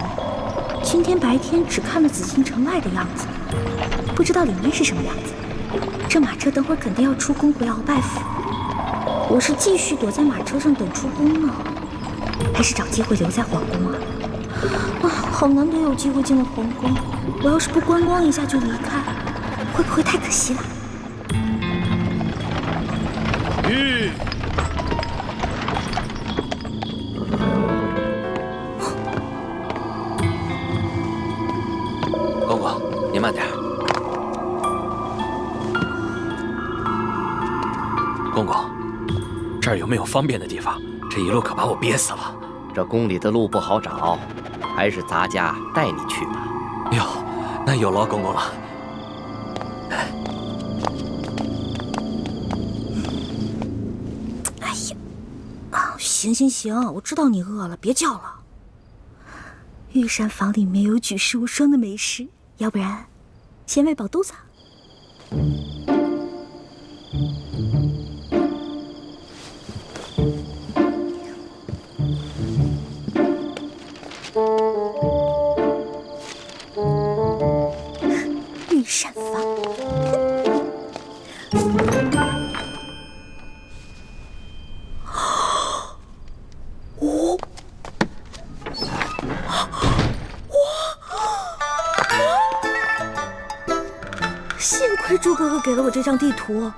今天白天只看了紫禁城外的样子，不知道里面是什么样子。这马车等会儿肯定要出宫回鳌拜府，我是继续躲在马车上等出宫呢，还是找机会留在皇宫啊？好难得有机会进了皇宫，我要是不观光一下就离开，会不会太可惜了？公公，您慢点。公公，这儿有没有方便的地方？这一路可把我憋死了。这宫里的路不好找，还是咱家带你去吧。哟，那有劳公公了。哎呀，行，我知道你饿了，别叫了。御膳房里面有举世无双的美食，要不然先喂饱肚子。御膳房。幸亏猪哥哥给了我这张地图，